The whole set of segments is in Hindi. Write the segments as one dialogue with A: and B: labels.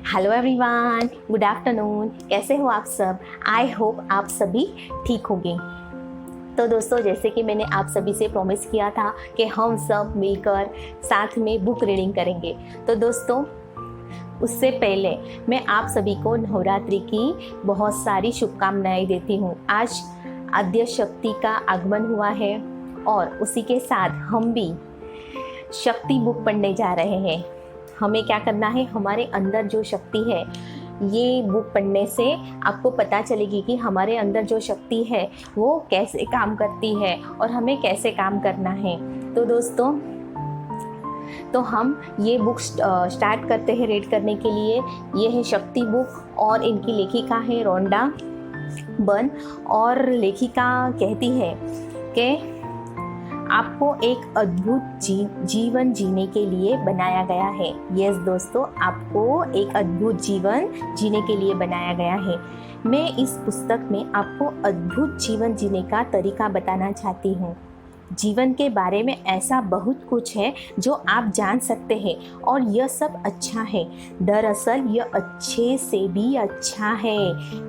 A: Hello everyone, good afternoon. कैसे हो आप सब? आई होप आप सभी ठीक होंगे। तो दोस्तों, जैसे कि मैंने आप सभी से प्रॉमिस किया था कि हम सब मिलकर साथ में बुक रीडिंग करेंगे। तो दोस्तों, उससे पहले मैं आप सभी को नवरात्रि की बहुत सारी शुभकामनाएं देती हूँ। आज आद्य शक्ति का आगमन हुआ है और उसी के साथ हम भी शक्ति बुक पढ़ने जा रहे हैं। हमें क्या करना है, हमारे अंदर जो शक्ति है, ये बुक पढ़ने से आपको पता चलेगी कि हमारे अंदर जो शक्ति है वो कैसे काम करती है और हमें कैसे काम करना है। तो दोस्तों, तो हम ये बुक स्टार्ट करते हैं रीड करने के लिए। ये है शक्ति बुक और इनकी लेखिका है रोंडा बर्न। और लेखिका कहती है कि आपको एक अद्भुत जीवन जीने के लिए बनाया गया है। यस दोस्तों, आपको एक अद्भुत जीवन जीने के लिए बनाया गया है। मैं इस पुस्तक में आपको अद्भुत जीवन जीने का तरीका बताना चाहती हूँ। जीवन के बारे में ऐसा बहुत कुछ है जो आप जान सकते हैं और यह सब अच्छा है। दरअसल यह अच्छे से भी अच्छा है,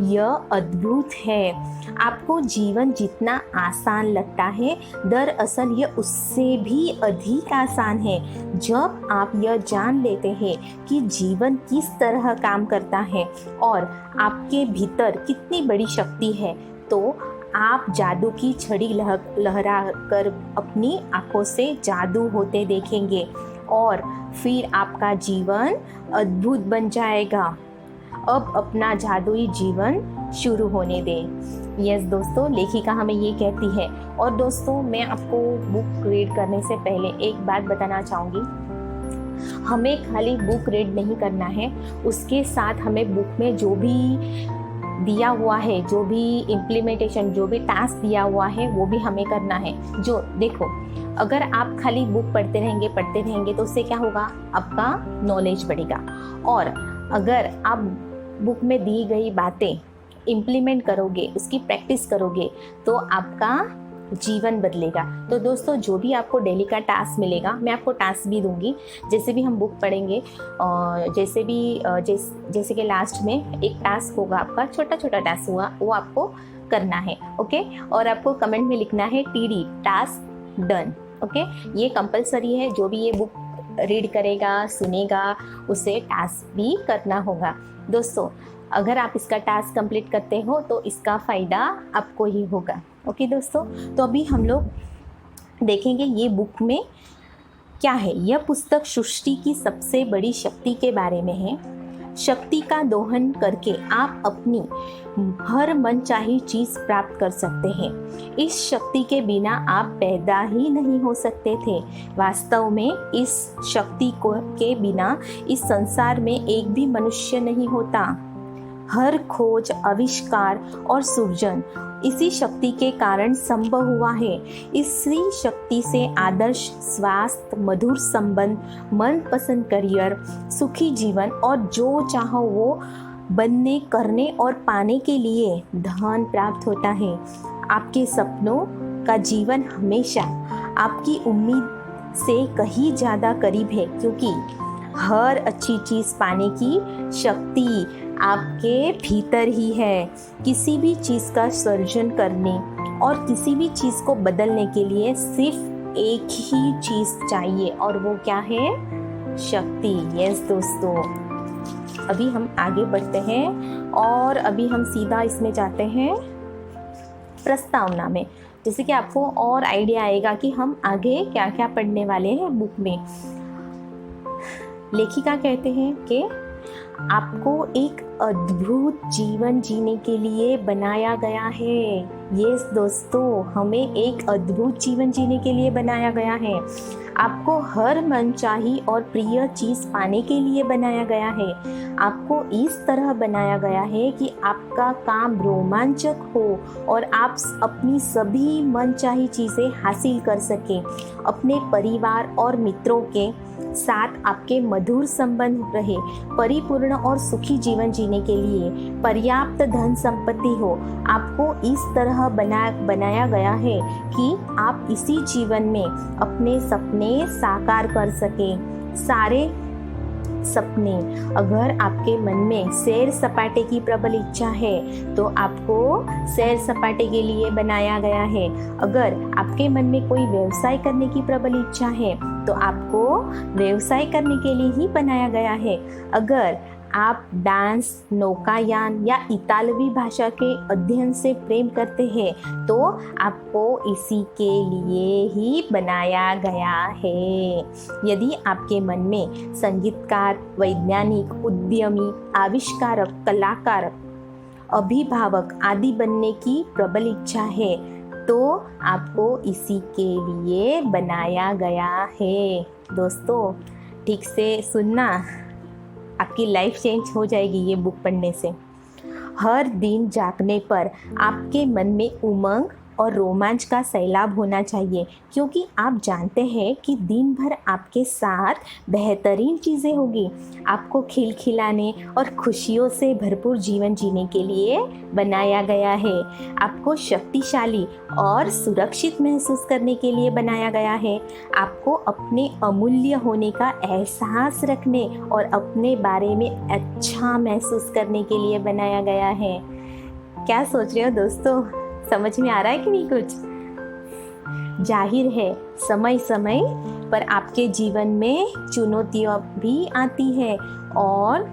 A: यह अद्भुत है। आपको जीवन जितना आसान लगता है, दरअसल यह उससे भी अधिक आसान है जब आप यह जान लेते हैं कि जीवन किस तरह काम करता है और आपके भीतर कितनी बड़ी शक्ति है। तो आप जादू की छड़ी लहरा कर अपनी आंखों से जादू होते देखेंगे और फिर आपका जीवन अद्भुत बन जाएगा। अब अपना जादुई जीवन शुरू होने दें। यस दोस्तों, लेखिका हमें ये कहती है। और दोस्तों, मैं आपको बुक रीड करने से पहले एक बात बताना चाहूँगी। हमें खाली बुक रीड नहीं करना है, उसके साथ हमें बुक में जो भी दिया हुआ है, जो भी इम्प्लीमेंटेशन, जो भी टास्क दिया हुआ है, वो भी हमें करना है। जो देखो, अगर आप खाली बुक पढ़ते रहेंगे तो उससे क्या होगा, आपका नॉलेज बढ़ेगा। और अगर आप बुक में दी गई बातें इम्प्लीमेंट करोगे, उसकी प्रैक्टिस करोगे, तो आपका जीवन बदलेगा। तो दोस्तों, जो भी आपको डेली का टास्क मिलेगा, मैं आपको टास्क भी दूंगी। जैसे भी हम बुक पढ़ेंगे, जैसे कि लास्ट में एक टास्क होगा, आपका छोटा छोटा टास्क होगा, वो आपको करना है। ओके, और आपको कमेंट में लिखना है TD, टास्क डन। ओके, ये कंपलसरी है। जो भी ये बुक रीड करेगा, सुनेगा, उसे टास्क भी करना होगा। दोस्तों, अगर आप इसका टास्क कंप्लीट करते हो तो इसका फ़ायदा आपको ही होगा। ओके दोस्तों, तो अभी हम लोग देखेंगे ये बुक में क्या है। यह पुस्तक सृष्टि की सबसे बड़ी शक्ति के बारे में है। शक्ति का दोहन करके आप अपनी हर मनचाही चीज़ प्राप्त कर सकते हैं। इस शक्ति के बिना आप पैदा ही नहीं हो सकते थे। वास्तव में इस शक्ति के बिना इस संसार में एक भी मनुष्य नहीं होता। हर खोज, आविष्कार और सृजन इसी शक्ति के कारण संभव हुआ है। इसी शक्ति से आदर्श स्वास्थ्य, मधुर संबंध, मनपसंद करियर, सुखी जीवन और जो चाहो वो बनने, करने और पाने के लिए धन प्राप्त होता है। आपके सपनों का जीवन हमेशा आपकी उम्मीद से कहीं ज़्यादा करीब है, क्योंकि हर अच्छी चीज़ पाने की शक्ति आपके भीतर ही है। किसी भी चीज़ का सर्जन करने और किसी भी चीज़ को बदलने के लिए सिर्फ एक ही चीज़ चाहिए, और वो क्या है? शक्ति। यस दोस्तों, अभी हम आगे बढ़ते हैं और अभी हम सीधा इसमें जाते हैं प्रस्तावना में, जैसे कि आपको और आइडिया आएगा कि हम आगे क्या क्या पढ़ने वाले हैं बुक में। लेखिका कहते हैं कि आपको एक अद्भुत जीवन जीने के लिए बनाया गया है। यस दोस्तों, हमें एक अद्भुत जीवन जीने के लिए बनाया गया है। आपको हर मनचाही और प्रिय चीज़ पाने के लिए बनाया गया है। आपको इस तरह बनाया गया है कि आपका काम रोमांचक हो और आप अपनी सभी मनचाही चीज़ें हासिल कर सकें। अपने परिवार और मित्रों के साथ आपके मधुर संबंध रहे, परिपूर्ण और सुखी जीवन जीने के लिए पर्याप्त धन संपत्ति हो। आपको इस तरह बनाया गया है कि आप इसी जीवन में अपने सपने साकार कर सकें। सपने। अगर आपके मन में सैर सपाटे की प्रबल इच्छा है तो आपको सैर सपाटे के लिए बनाया गया है। अगर आपके मन में कोई व्यवसाय करने की प्रबल इच्छा है तो आपको व्यवसाय करने के लिए ही बनाया गया है। अगर आप डांस, नौकायान या इतालवी भाषा के अध्ययन से प्रेम करते हैं तो आपको इसी के लिए ही बनाया गया है। यदि आपके मन में संगीतकार, वैज्ञानिक, उद्यमी, आविष्कारक, कलाकार, अभिभावक आदि बनने की प्रबल इच्छा है तो आपको इसी के लिए बनाया गया है। दोस्तों, ठीक से सुनना, आपकी लाइफ चेंज हो जाएगी ये बुक पढ़ने से। हर दिन जागने पर आपके मन में उमंग और रोमांच का सैलाब होना चाहिए, क्योंकि आप जानते हैं कि दिन भर आपके साथ बेहतरीन चीज़ें होगी। आपको खिलखिलाने और खुशियों से भरपूर जीवन जीने के लिए बनाया गया है। आपको शक्तिशाली और सुरक्षित महसूस करने के लिए बनाया गया है। आपको अपने अमूल्य होने का एहसास रखने और अपने बारे में अच्छा महसूस करने के लिए बनाया गया है। क्या सोच रहे हो दोस्तों? समझ में आ रहा है कि नहीं कुछ? जाहिर है समय समय पर आपके जीवन में चुनौतियाँ भी आती है और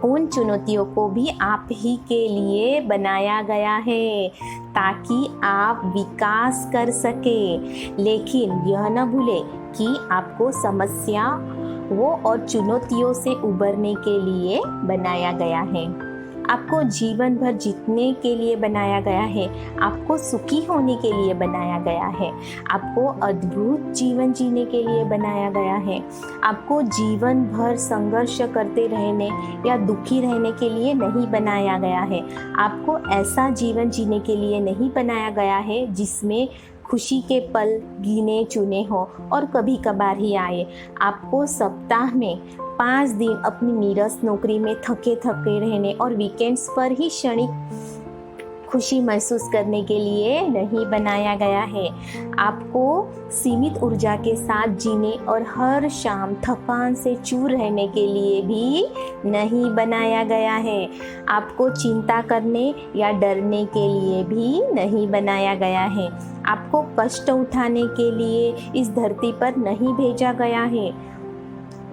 A: उन चुनौतियों को भी आप ही के लिए बनाया गया है ताकि आप विकास कर सके। लेकिन यह न भूले कि आपको समस्या और चुनौतियों से उबरने के लिए बनाया गया है। आपको जीवन भर जीतने के लिए बनाया गया है। आपको सुखी होने के लिए बनाया गया है। आपको अद्भुत जीवन जीने के लिए बनाया गया है। आपको जीवन भर संघर्ष करते रहने या दुखी रहने के लिए नहीं बनाया गया है। आपको ऐसा जीवन जीने के लिए नहीं बनाया गया है जिसमें खुशी के पल गिने चुने हो और कभी कभार ही आए। आपको सप्ताह में 5 दिन अपनी नीरस नौकरी में थके थके रहने और वीकेंड्स पर ही क्षणिक खुशी महसूस करने के लिए नहीं बनाया गया है। आपको सीमित ऊर्जा के साथ जीने और हर शाम थकान से चूर रहने के लिए भी नहीं बनाया गया है। आपको चिंता करने या डरने के लिए भी नहीं बनाया गया है। आपको कष्ट उठाने के लिए इस धरती पर नहीं भेजा गया है।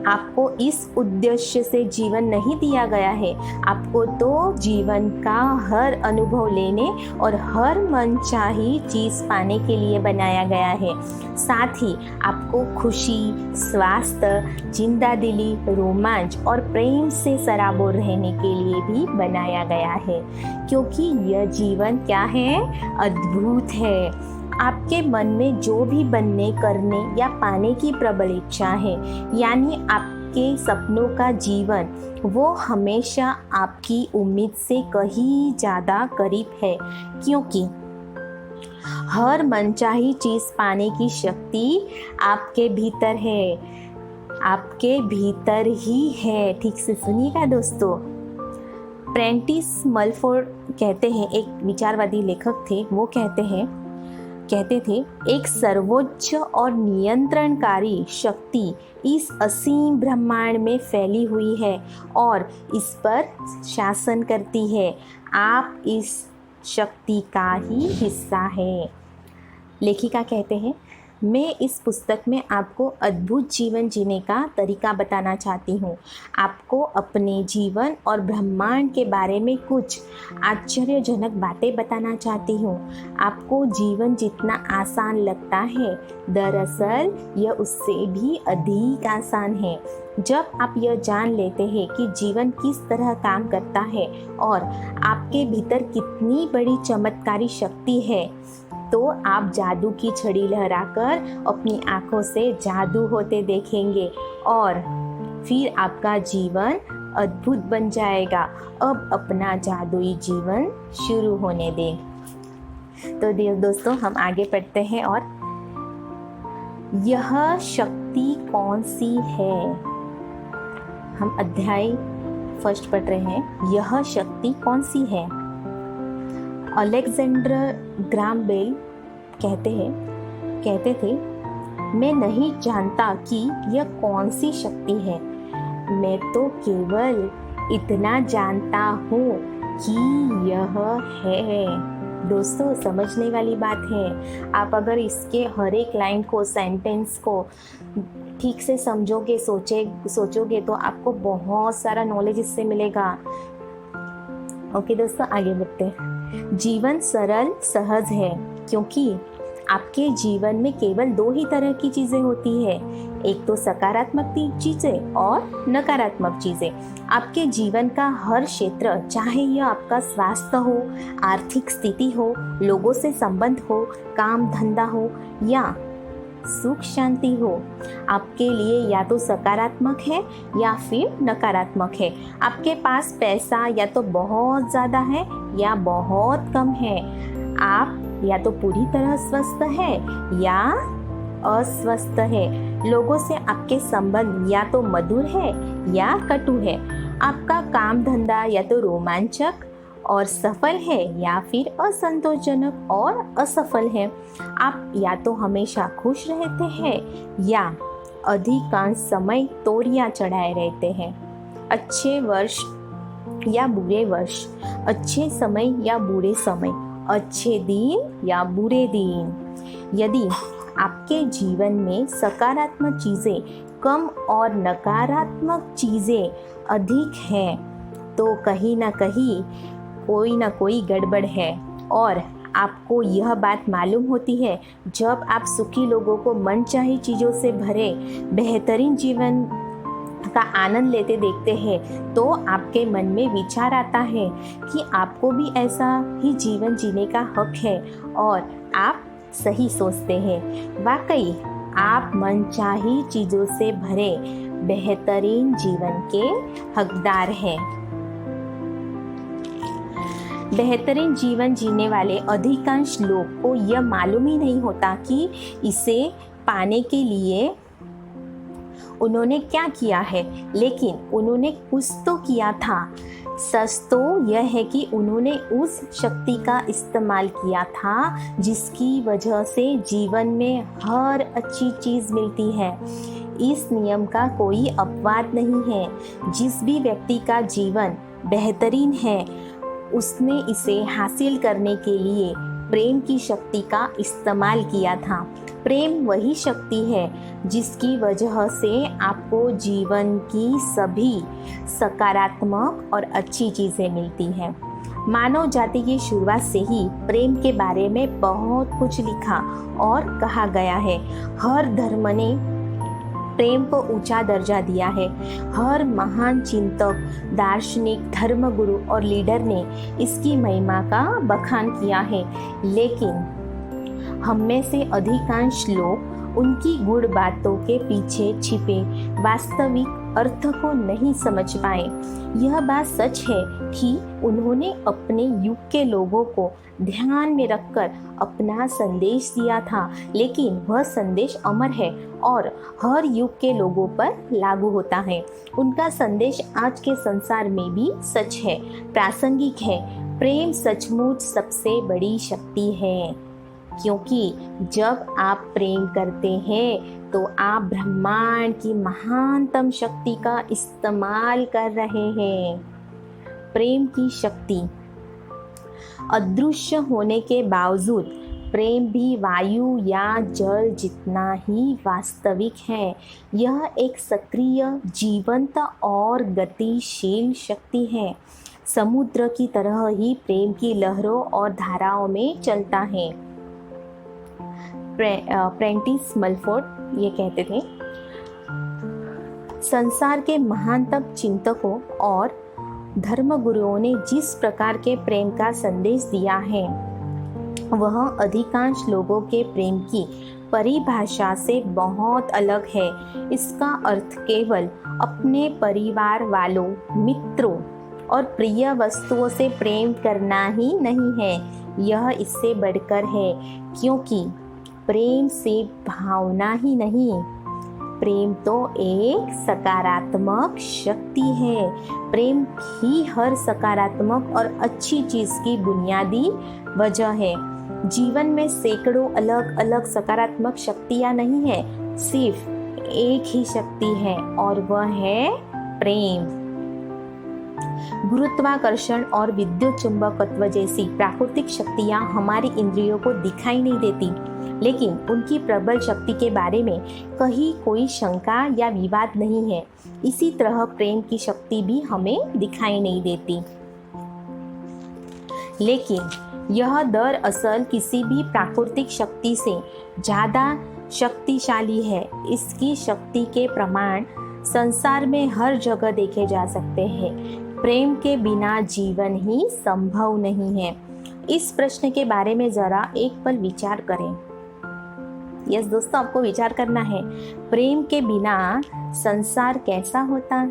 A: आपको इस उद्देश्य से जीवन नहीं दिया गया है। आपको तो जीवन का हर अनुभव लेने और हर मनचाही चीज़ पाने के लिए बनाया गया है। साथ ही आपको खुशी, स्वास्थ्य, जिंदादिली, रोमांच और प्रेम से सराबोर रहने के लिए भी बनाया गया है, क्योंकि यह जीवन क्या है? अद्भुत है। आपके मन में जो भी बनने, करने या पाने की प्रबल इच्छा है, यानी आपके सपनों का जीवन, वो हमेशा आपकी उम्मीद से कहीं ज़्यादा करीब है, क्योंकि हर मनचाही चीज़ पाने की शक्ति आपके भीतर है, आपके भीतर ही है। ठीक से सुनिएगा दोस्तों। प्रेंटिस मलफोर्ड कहते हैं, एक विचारवादी लेखक थे, वो कहते थे एक सर्वोच्च और नियंत्रणकारी शक्ति इस असीम ब्रह्मांड में फैली हुई है और इस पर शासन करती है। आप इस शक्ति का ही हिस्सा हैं। लेखिका कहते हैं, मैं इस पुस्तक में आपको अद्भुत जीवन जीने का तरीका बताना चाहती हूँ। आपको अपने जीवन और ब्रह्मांड के बारे में कुछ आश्चर्यजनक बातें बताना चाहती हूँ। आपको जीवन जितना आसान लगता है, दरअसल यह उससे भी अधिक आसान है। जब आप यह जान लेते हैं कि जीवन किस तरह काम करता है और आपके भीतर कितनी बड़ी चमत्कारी शक्ति है, तो आप जादू की छड़ी लहराकर अपनी आंखों से जादू होते देखेंगे और फिर आपका जीवन अद्भुत बन जाएगा। अब अपना जादुई जीवन शुरू होने दें। तो दोस्तों, हम आगे पढ़ते हैं और यह शक्ति कौन सी है? हम अध्याय 1 पढ़ रहे हैं। यह शक्ति कौन सी है? अलेक्जेंडर ग्राहम बेल कहते थे, मैं नहीं जानता कि यह कौन सी शक्ति है, मैं तो केवल इतना जानता हूँ कि यह है। दोस्तों, समझने वाली बात है। आप अगर इसके हर एक लाइन को, सेंटेंस को ठीक से समझोगे, सोचोगे तो आपको बहुत सारा नॉलेज इससे मिलेगा। ओके दोस्तों, आगे बढ़ते हैं। जीवन सरल सहज है क्योंकि आपके जीवन में केवल दो ही तरह की चीज़ें होती है, एक तो सकारात्मक चीज़ें और नकारात्मक चीज़ें। आपके जीवन का हर क्षेत्र, चाहे यह आपका स्वास्थ्य हो, आर्थिक स्थिति हो, लोगों से संबंध हो, काम धंधा हो या सुख शांति हो, आपके लिए या तो सकारात्मक है या फिर नकारात्मक है। आपके पास पैसा या तो बहुत ज़्यादा है या बहुत कम है। आप या तो पूरी तरह स्वस्थ है या अस्वस्थ है। लोगों से आपके संबंध या तो मधुर है या कटु है। आपका काम धंधा या तो रोमांचक और सफल है या फिर असंतोषजनक और असफल है। आप या तो हमेशा खुश रहते हैं या अधिकांश समय तोरियां चढ़ाए रहते हैं। अच्छे वर्ष या बुरे वर्ष, अच्छे समय या बुरे समय, अच्छे दिन या बुरे दिन। यदि आपके जीवन में सकारात्मक चीज़ें कम और नकारात्मक चीज़ें अधिक हैं तो कहीं ना कहीं कोई ना कोई गड़बड़ है। और आपको यह बात मालूम होती है, जब आप सुखी लोगों को मनचाही चीज़ों से भरे बेहतरीन जीवन का आनंद लेते देखते हैं तो आपके मन में विचार आता है कि आपको भी ऐसा ही जीवन जीने का हक है और आप सही सोचते हैं। वाकई आप मनचाही चीज़ों से भरे बेहतरीन जीवन के हकदार हैं। बेहतरीन जीवन जीने वाले अधिकांश लोग को यह मालूम ही नहीं होता कि इसे पाने के लिए उन्होंने क्या किया है, लेकिन उन्होंने कुछ तो किया था। सच तो यह है कि उन्होंने उस शक्ति का इस्तेमाल किया था जिसकी वजह से जीवन में हर अच्छी चीज़ मिलती है। इस नियम का कोई अपवाद नहीं है। जिस भी व्यक्ति का जीवन बेहतरीन है उसने इसे हासिल करने के लिए प्रेम की शक्ति का इस्तेमाल किया था। प्रेम वही शक्ति है जिसकी वजह से आपको जीवन की सभी सकारात्मक और अच्छी चीज़ें मिलती हैं। मानव जाति की शुरुआत से ही प्रेम के बारे में बहुत कुछ लिखा और कहा गया है। हर धर्म ने प्रेम को ऊंचा दर्जा दिया है। हर महान चिंतक, दार्शनिक, धर्मगुरु और लीडर ने इसकी महिमा का बखान किया है, लेकिन हम में से अधिकांश लोग उनकी गूढ़ बातों के पीछे छिपे वास्तविक अर्थ को नहीं समझ पाए। यह बात सच है कि उन्होंने अपने युग के लोगों को ध्यान में रखकर अपना संदेश दिया था, लेकिन वह संदेश अमर है और हर युग के लोगों पर लागू होता है। उनका संदेश आज के संसार में भी सच है, प्रासंगिक है। प्रेम सचमुच सबसे बड़ी शक्ति है, क्योंकि जब आप प्रेम करते हैं तो आप ब्रह्मांड की महानतम शक्ति का इस्तेमाल कर रहे हैं। प्रेम की शक्ति अदृश्य होने के बावजूद प्रेम भी वायु या जल जितना ही वास्तविक है। यह एक सक्रिय, जीवंत और गतिशील शक्ति है। समुद्र की तरह ही प्रेम की लहरों और धाराओं में चलता है। प्रेंटिस मलफोर्ड ये कहते थे, संसार के महानतम चिंतकों और धर्मगुरुओं ने जिस प्रकार के प्रेम का संदेश दिया है वह अधिकांश लोगों के प्रेम की परिभाषा से बहुत अलग है। इसका अर्थ केवल अपने परिवार वालों, मित्रों और प्रिय वस्तुओं से प्रेम करना ही नहीं है। यह इससे बढ़कर है, क्योंकि प्रेम से भावना ही नहीं, प्रेम तो एक सकारात्मक शक्ति है। प्रेम ही हर सकारात्मक और अच्छी चीज़ की बुनियादी वजह है। जीवन में सैकड़ों अलग अलग सकारात्मक शक्तियाँ नहीं है, सिर्फ एक ही शक्ति है और वह है प्रेम। गुरुत्वाकर्षण और विद्युत चुंबकत्व जैसी प्राकृतिक शक्तियां हमारी इंद्रियों को दिखाई नहीं देती, लेकिन उनकी प्रबल शक्ति के बारे में कहीं कोई शंका या विवाद नहीं है। इसी तरह प्रेम की शक्ति भी हमें दिखाई नहीं देती, लेकिन यह दरअसल किसी भी प्राकृतिक शक्ति से ज़्यादा शक्तिशाली है। इसकी शक्ति के प्रमाण संसार में हर जगह देखे जा सकते हैं। प्रेम के बिना जीवन ही संभव नहीं है। इस प्रश्न के बारे में ज़रा एक पल विचार करें। यस दोस्तों, आपको विचार करना है, प्रेम के बिना संसार कैसा होता।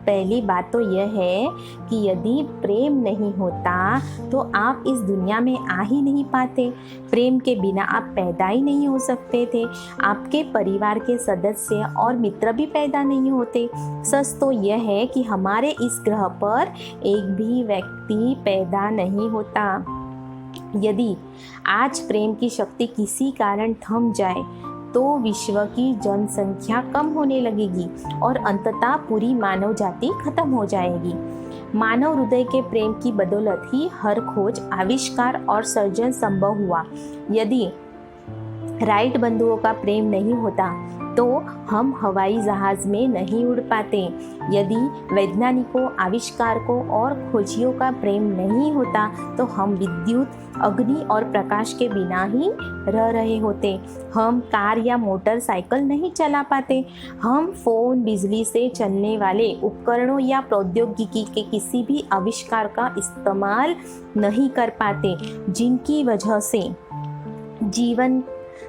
A: पहली बात तो यह है कि यदि प्रेम नहीं होता तो आप इस दुनिया में आ ही नहीं पाते। प्रेम के बिना आप पैदा ही नहीं हो सकते थे। आपके परिवार के सदस्य और मित्र भी पैदा नहीं होते। सच तो यह है कि हमारे इस ग्रह पर एक भी व्यक्ति पैदा नहीं होता। यदि आज प्रेम की शक्ति किसी कारण थम जाए तो विश्व की जनसंख्या कम होने लगेगी और अंततः पूरी मानव जाति खत्म हो जाएगी। मानव हृदय के प्रेम की बदौलत ही हर खोज, आविष्कार और सर्जन संभव हुआ। यदि राइट बंधुओं का प्रेम नहीं होता तो हम हवाई जहाज में नहीं उड़ पाते। यदि वैज्ञानिकों, आविष्कारकों और खोजियों का प्रेम नहीं होता तो हम विद्युत, अग्नि और प्रकाश के बिना ही रह रहे होते। हम कार या मोटरसाइकिल नहीं चला पाते। हम फोन, बिजली से चलने वाले उपकरणों या प्रौद्योगिकी के किसी भी आविष्कार का इस्तेमाल नहीं कर पाते, जिनकी वजह से जीवन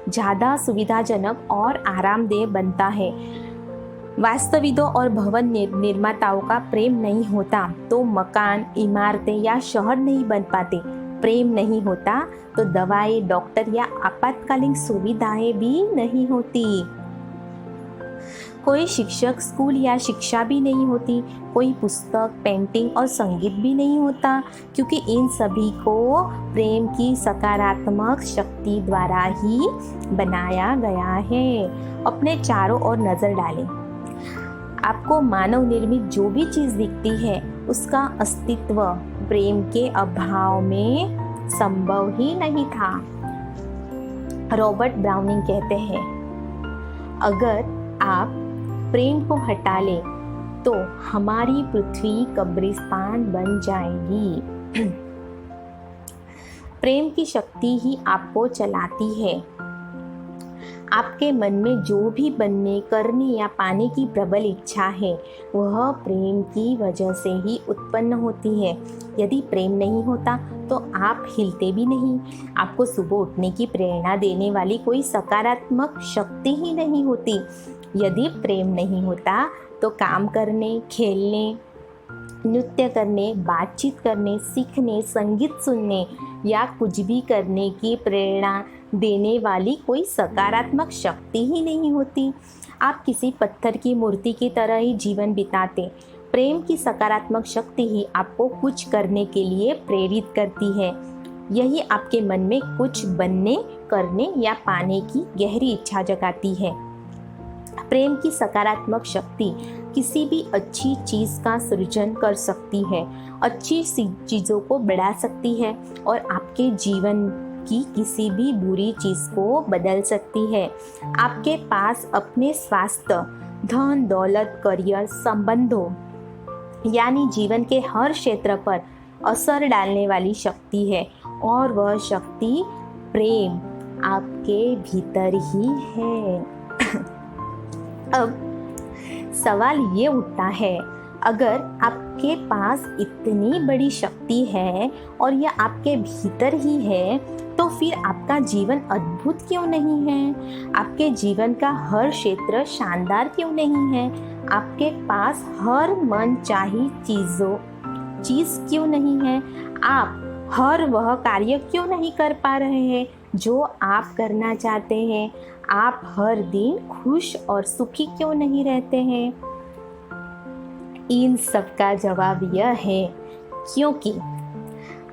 A: ज़्यादा सुविधाजनक और आरामदेह बनता है। वास्तुविदों और भवन निर्माताओं का प्रेम नहीं होता तो मकान, इमारतें या शहर नहीं बन पाते। प्रेम नहीं होता तो दवाएं, डॉक्टर या आपातकालीन सुविधाएं भी नहीं होती। कोई शिक्षक, स्कूल या शिक्षा भी नहीं होती। कोई पुस्तक, पेंटिंग और संगीत भी नहीं होता, क्योंकि इन सभी को प्रेम की सकारात्मक शक्ति द्वारा ही बनाया गया है। अपने चारों ओर नज़र डालें। आपको मानव निर्मित जो भी चीज़ दिखती है उसका अस्तित्व प्रेम के अभाव में संभव ही नहीं था। रॉबर्ट ब्राउनिंग कहते हैं, अगर आप प्रेम को हटा ले तो हमारी पृथ्वी कब्रिस्तान बन जाएगी। प्रेम की शक्ति ही आपको चलाती है। आपके मन में जो भी बनने, करने या पाने की प्रबल इच्छा है वह प्रेम की वजह से ही उत्पन्न होती है। यदि प्रेम नहीं होता तो आप हिलते भी नहीं। आपको सुबह उठने की प्रेरणा देने वाली कोई सकारात्मक शक्ति ही नहीं होती। यदि प्रेम नहीं होता तो काम करने, खेलने, नृत्य करने, बातचीत करने, सीखने, संगीत सुनने या कुछ भी करने की प्रेरणा देने वाली कोई सकारात्मक शक्ति ही नहीं होती। आप किसी पत्थर की मूर्ति की तरह ही जीवन बिताते। प्रेम की सकारात्मक शक्ति ही आपको कुछ करने के लिए प्रेरित करती है। यही आपके मन में कुछ बनने, करने या पाने की गहरी इच्छा जगाती है। प्रेम की सकारात्मक शक्ति किसी भी अच्छी चीज़ का सृजन कर सकती है, अच्छी चीज़ों को बढ़ा सकती है और आपके जीवन की किसी भी बुरी चीज़ को बदल सकती है। आपके पास अपने स्वास्थ्य, धन, दौलत, करियर, संबंधों यानी जीवन के हर क्षेत्र पर असर डालने वाली शक्ति है और वह शक्ति प्रेम आपके भीतर ही है। अब सवाल ये उठता है, अगर आपके पास इतनी बड़ी शक्ति है और यह आपके भीतर ही है तो फिर आपका जीवन अद्भुत क्यों नहीं है? आपके जीवन का हर क्षेत्र शानदार क्यों नहीं है? आपके पास हर मन चाही चीज़ क्यों नहीं है? आप हर वह कार्य क्यों नहीं कर पा रहे हैं जो आप करना चाहते हैं? आप हर दिन खुश और सुखी क्यों नहीं रहते हैं? इन सब का जवाब यह है क्योंकि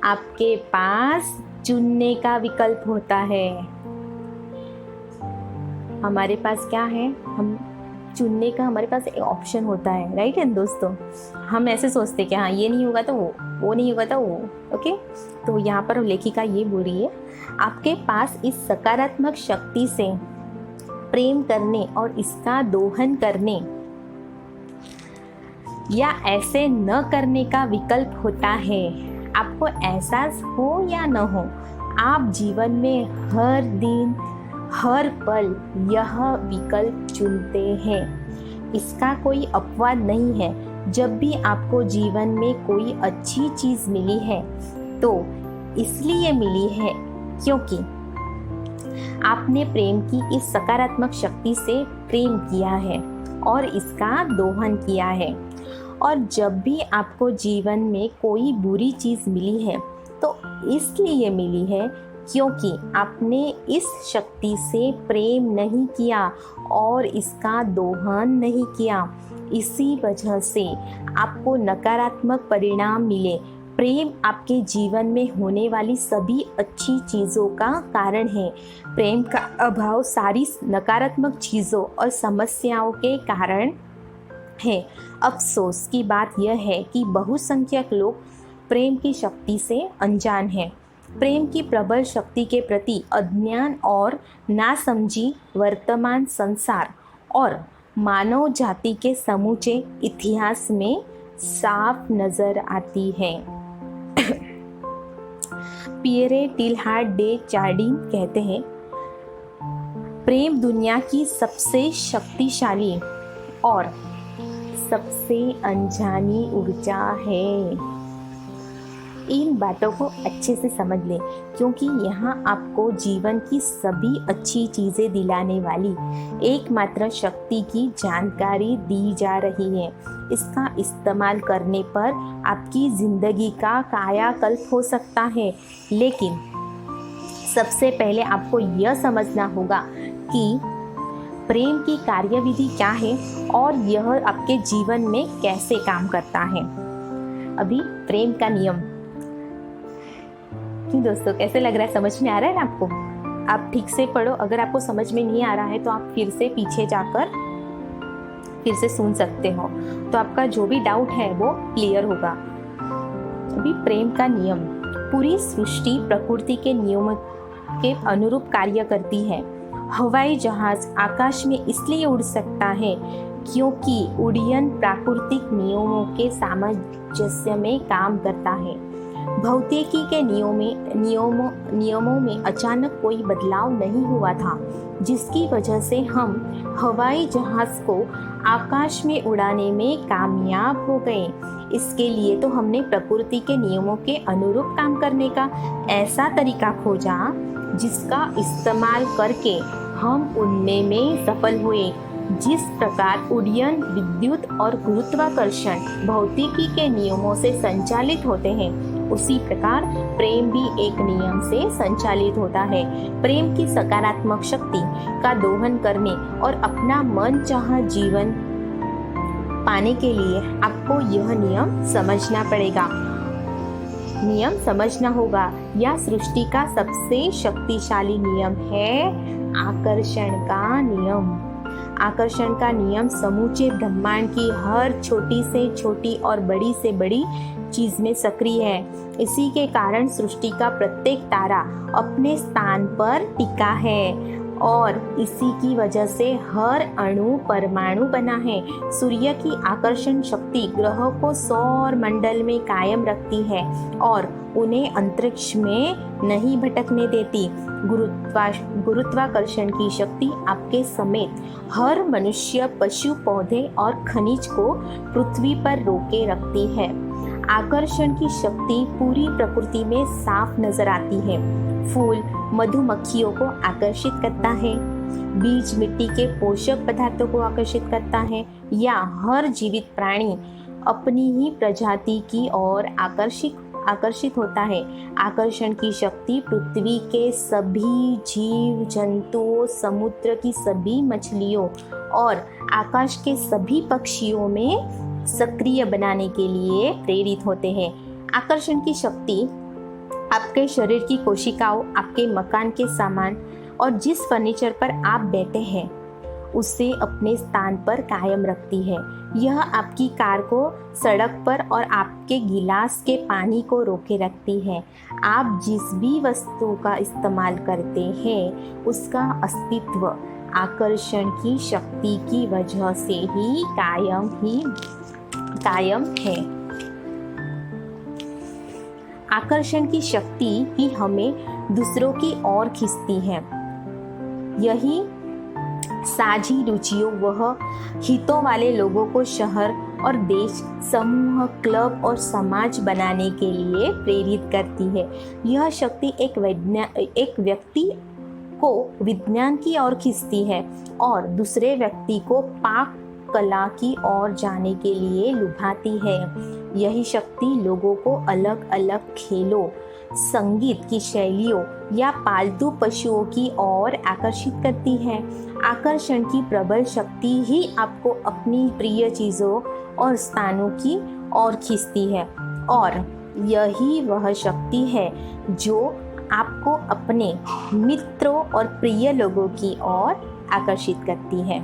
A: आपके पास चुनने का विकल्प होता है। हमारे पास क्या है? हम चुनने का हमारे पास एक ऑप्शन होता है, राइट है दोस्तों। हम ऐसे सोचते कि हाँ ये नहीं होगा तो वो नहीं होगा तो वो, ओके। तो यहाँ पर लेखिका ये बोल रही है, आपके पास इस सकारात्मक शक्ति से प्रेम करने और इसका दोहन करने या ऐसे न करने का विकल्प होता है। आपको एहसास हो या न हो, आप जीवन में हर दिन हर पल यह विकल्प चुनते हैं। इसका कोई अपवाद नहीं है। जब भी आपको जीवन में कोई अच्छी चीज़ मिली है तो इसलिए मिली है क्योंकि आपने प्रेम की इस सकारात्मक शक्ति से प्रेम किया है और इसका दोहन किया है। और जब भी आपको जीवन में कोई बुरी चीज़ मिली है तो इसलिए मिली है क्योंकि आपने इस शक्ति से प्रेम नहीं किया और इसका दोहन नहीं किया। इसी वजह से आपको नकारात्मक परिणाम मिले। प्रेम आपके जीवन में होने वाली सभी अच्छी चीज़ों का कारण है। प्रेम का अभाव सारी नकारात्मक चीज़ों और समस्याओं के कारण है। अफसोस की बात यह है कि बहुसंख्यक लोग प्रेम की शक्ति से अनजान हैं। प्रेम की प्रबल शक्ति के प्रति अज्ञान और नासमझी वर्तमान संसार और मानव जाति के समूचे इतिहास में साफ नजर आती है। पियरे टीलहार्ट डे चार्डिन कहते हैं, प्रेम दुनिया की सबसे शक्तिशाली और सबसे अनजानी ऊर्जा है। इन बातों को अच्छे से समझ लें क्योंकि यहाँ आपको जीवन की सभी अच्छी चीज़ें दिलाने वाली एकमात्र शक्ति की जानकारी दी जा रही है। इसका इस्तेमाल करने पर आपकी ज़िंदगी का कायाकल्प हो सकता है, लेकिन सबसे पहले आपको यह समझना होगा कि प्रेम की कार्यविधि क्या है और यह आपके जीवन में कैसे काम करता है। अभी प्रेम का नियम, क्यों दोस्तों, कैसे लग रहा है? समझ में आ रहा है ना आपको? आप ठीक से पढ़ो। अगर आपको समझ में नहीं आ रहा है तो आप फिर से पीछे जाकर फिर से सुन सकते हो, तो आपका जो भी डाउट है वो क्लियर होगा। अभी प्रेम का नियम, पूरी सृष्टि प्रकृति के नियमों के अनुरूप कार्य करती है। हवाई जहाज आकाश में इसलिए उड़ सकता है क्योंकि उड्डयन प्राकृतिक नियमों के सामंजस्य में काम करता है। भौतिकी के नियमों में अचानक कोई बदलाव नहीं हुआ था, जिसकी वजह से हम हवाई जहाज को आकाश में उड़ाने में कामयाब हो गए। इसके लिए तो हमने प्रकृति के नियमों के अनुरूप काम करने का ऐसा तरीका खोजा जिसका इस्तेमाल करके हम उनमें में सफल हुए। जिस प्रकार उड्डयन विद्युत और गुरुत्वाकर्षण भौतिकी के नियमों से संचालित होते हैं, उसी प्रकार प्रेम भी एक नियम से संचालित होता है। प्रेम की सकारात्मक शक्ति का दोहन करने और अपना मनचाहा जीवन पाने के लिए आपको यह नियम समझना पड़ेगा, नियम समझना होगा। यह सृष्टि का सबसे शक्तिशाली नियम है आकर्षण का नियम। आकर्षण का नियम समूचे ब्रह्मांड की हर छोटी से छोटी और बड़ी से बड़ी चीज में सक्रिय है। इसी के कारण सृष्टि का प्रत्येक तारा अपने स्थान पर टिका है और इसी की वजह से हर अणु परमाणु बना है। सूर्य की आकर्षण शक्ति ग्रहों को सौर मंडल में कायम रखती है और उन्हें अंतरिक्ष में नहीं भटकने देती। गुरुत्वाकर्षण की शक्ति आपके समेत हर मनुष्य, पशु, पौधे और खनिज को पृथ्वी पर रोके रखती है। आकर्षण की शक्ति पूरी प्रकृति में साफ नजर आती है। फूल मधुमक्खियों को आकर्षित करता है, बीज मिट्टी के पोषक पदार्थों को आकर्षित करता है, या हर जीवित प्राणी अपनी ही प्रजाति की ओर आकर्षित होता है। आकर्षण की शक्ति पृथ्वी के सभी जीव जंतुओं, समुद्र की सभी मछलियों और आकाश के सभी पक्षियों में सक्रिय बनाने के लिए प्रेरित होते हैं। आकर्षण की शक्ति आपके शरीर की कोशिकाओं, आपके मकान के सामान और जिस फर्नीचर पर आप बैठे हैं उसे अपने स्थान पर कायम रखती है। यह आपकी कार को सड़क पर और आपके गिलास के पानी को रोके रखती है। आप जिस भी वस्तु का इस्तेमाल करते हैं उसका अस्तित्व आकर्षण की शक्ति की वजह से ही कायम है। आकर्षण की शक्ति ही हमें दूसरों की ओर खींचती है। यही साझी रुचियों व हितों वाले लोगों को शहर और देश, समूह, क्लब और समाज बनाने के लिए प्रेरित करती है। यह शक्ति एक व्यक्ति को विज्ञान की ओर खींचती है और दूसरे व्यक्ति को पाक कला की ओर जाने के लिए लुभाती है। यही शक्ति लोगों को अलग अलग खेलों, संगीत की शैलियों या पालतू पशुओं की ओर आकर्षित करती है। आकर्षण की प्रबल शक्ति ही आपको अपनी प्रिय चीज़ों और स्थानों की ओर खींचती है और यही वह शक्ति है जो आपको अपने मित्रों और प्रिय लोगों की ओर आकर्षित करती है।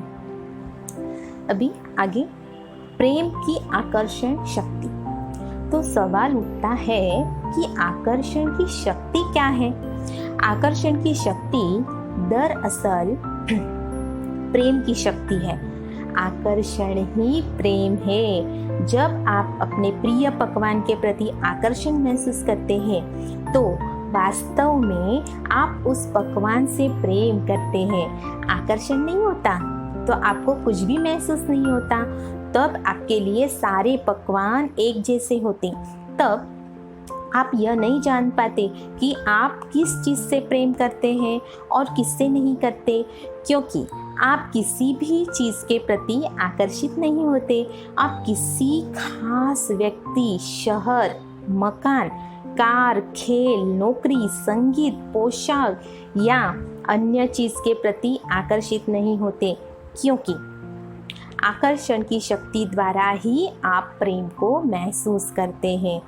A: अभी आगे, प्रेम की आकर्षण शक्ति। तो सवाल उठता है कि आकर्षण की शक्ति क्या है? आकर्षण की शक्ति दरअसल प्रेम की शक्ति है। आकर्षण ही प्रेम है। जब आप अपने प्रिय पकवान के प्रति आकर्षण महसूस करते हैं तो वास्तव में आप उस पकवान से प्रेम करते हैं। आकर्षण नहीं होता तो आपको कुछ भी महसूस नहीं होता। तब आपके लिए सारे पकवान एक जैसे होते। तब आप यह नहीं जान पाते कि आप किस चीज़ से प्रेम करते हैं और किससे नहीं करते, क्योंकि आप किसी भी चीज़ के प्रति आकर्षित नहीं होते। आप किसी खास व्यक्ति, शहर, मकान, कार, खेल, नौकरी, संगीत, पोशाक या अन्य चीज़ के प्रति आकर्षित नहीं होते, क्योंकि आकर्षण की शक्ति द्वारा ही आप प्रेम को महसूस करते हैं।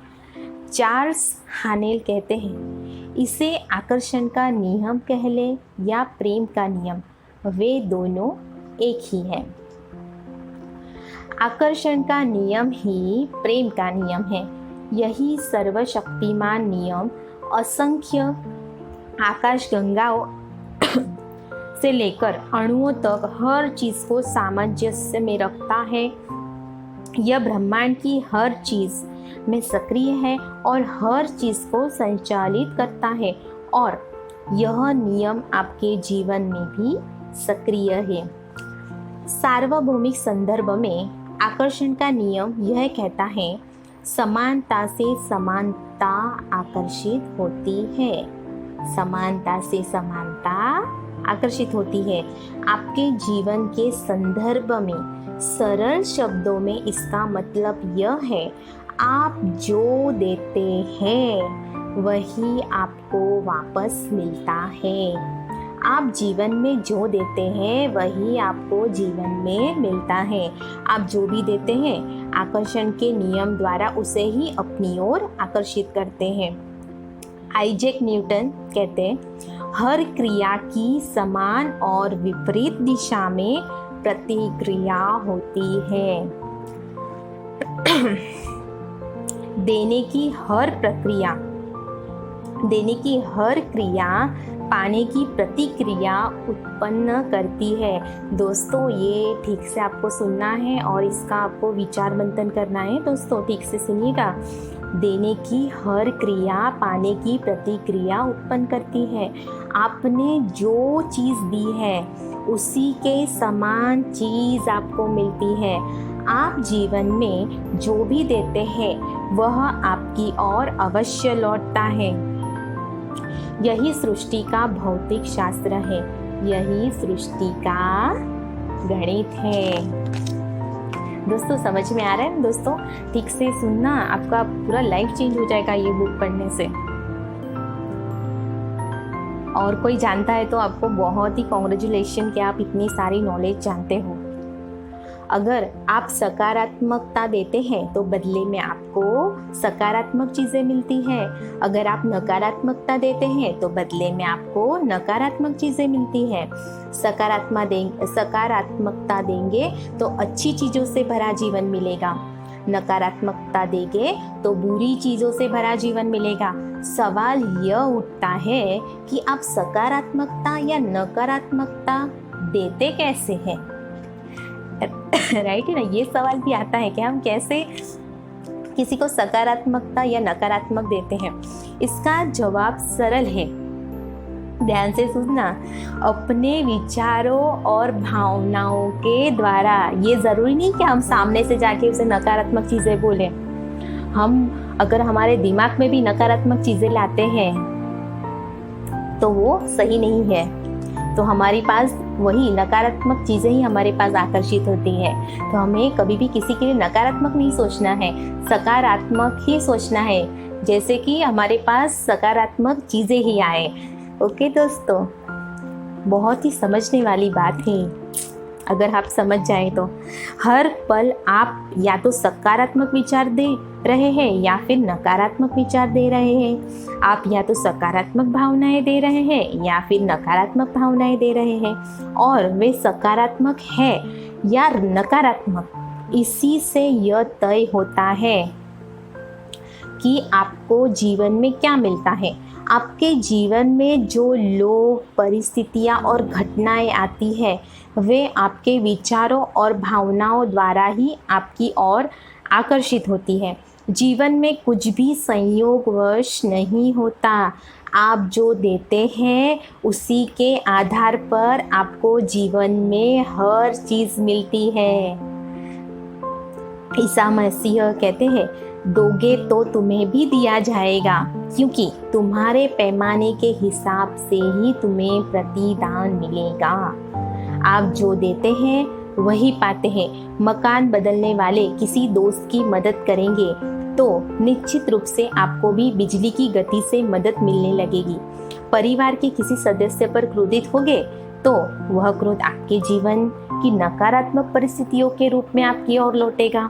A: चार्ल्स हानेल कहते हैं, इसे आकर्षण का नियम कह ले या प्रेम का नियम, वे दोनों एक ही है। आकर्षण का नियम ही प्रेम का नियम है। यही सर्वशक्तिमान नियम असंख्य आकाशगंगाओं से लेकर अणुओं तक हर चीज़ को सामंजस्य में रखता है। यह ब्रह्मांड की हर चीज़ में सक्रिय है और हर चीज़ को संचालित करता है, और यह नियम आपके जीवन में भी सक्रिय है। सार्वभौमिक संदर्भ में आकर्षण का नियम यह कहता है, समानता से समानता आकर्षित होती है। समानता से समानता आकर्षित होती है। आपके जीवन के संदर्भ में सरल शब्दों में इसका मतलब यह है, आप जो देते हैं वही आपको वापस मिलता है। आप जीवन में जो देते हैं वही आपको जीवन में मिलता है। आप जो भी देते हैं आकर्षण के नियम द्वारा उसे ही अपनी ओर आकर्षित करते हैं। आइजैक न्यूटन कहते हैं, हर क्रिया की समान और विपरीत दिशा में प्रतिक्रिया होती है। देने की हर क्रिया पाने की प्रतिक्रिया उत्पन्न करती है। दोस्तों, ये ठीक से आपको सुनना है और इसका आपको विचार मंथन करना है। दोस्तों, ठीक से सुनिएगा। देने की हर क्रिया पाने की प्रतिक्रिया उत्पन्न करती है। आपने जो चीज़ दी है उसी के समान चीज़ आपको मिलती है। आप जीवन में जो भी देते हैं वह आपकी ओर अवश्य लौटता है। यही सृष्टि का भौतिक शास्त्र है। यही सृष्टि का गणित है। दोस्तों, समझ में आ रहा है ना? दोस्तों, ठीक से सुनना, आपका पूरा लाइफ चेंज हो जाएगा ये बुक पढ़ने से। और कोई जानता है तो आपको बहुत ही कॉन्ग्रेचुलेशन कि आप इतनी सारी नॉलेज जानते हो। अगर आप सकारात्मकता देते हैं तो बदले में आपको सकारात्मक चीज़ें मिलती हैं। अगर आप नकारात्मकता देते हैं तो बदले में आपको नकारात्मक चीज़ें मिलती हैं। सकारात्मकता देंगे तो अच्छी चीज़ों से भरा जीवन मिलेगा, नकारात्मकता देंगे तो बुरी चीज़ों से भरा जीवन मिलेगा। सवाल यह उठता है कि आप सकारात्मकता या नकारात्मकता देते कैसे हैं? राइट है ना, ये सवाल भी आता है कि हम कैसे किसी को सकारात्मकता या नकारात्मक देते हैं। इसका जवाब सरल है, ध्यान से सुनना। अपने विचारों और भावनाओं के द्वारा। ये ज़रूरी नहीं कि हम सामने से जाके उसे नकारात्मक चीज़ें बोलें। हम अगर हमारे दिमाग में भी नकारात्मक चीज़ें लाते हैं तो वो सही नहीं है, तो हमारे पास वही नकारात्मक चीज़ें ही हमारे पास आकर्षित होती है। तो हमें कभी भी किसी के लिए नकारात्मक नहीं सोचना है, सकारात्मक ही सोचना है, जैसे कि हमारे पास सकारात्मक चीज़ें ही आए। ओके दोस्तों, बहुत ही समझने वाली बात है। अगर आप समझ जाए तो हर पल आप या तो सकारात्मक विचार दे रहे हैं या फिर नकारात्मक विचार दे रहे हैं। आप या तो सकारात्मक भावनाएं दे रहे हैं या फिर नकारात्मक भावनाएं दे रहे हैं, और वे सकारात्मक है या नकारात्मक, इसी से यह तय होता है कि आपको जीवन में क्या मिलता है। आपके जीवन में जो लोग, परिस्थितियाँ और घटनाएं आती है वे आपके विचारों और भावनाओं द्वारा ही आपकी ओर आकर्षित होती है। जीवन में कुछ भी संयोगवश नहीं होता। आप जो देते हैं उसी के आधार पर आपको जीवन में हर चीज़ मिलती है। ईसा मसीह कहते हैं, दोगे तो तुम्हें भी दिया जाएगा, क्योंकि तुम्हारे पैमाने के हिसाब से ही तुम्हें प्रतिदान मिलेगा। आप जो देते हैं वही पाते हैं। मकान बदलने वाले किसी दोस्त की मदद करेंगे तो निश्चित रूप से आपको भी बिजली की गति से मदद मिलने लगेगी। परिवार के किसी सदस्य पर क्रोधित होगे तो वह क्रोध आपके जीवन की नकारात्मक परिस्थितियों के रूप में आपकी ओर लौटेगा।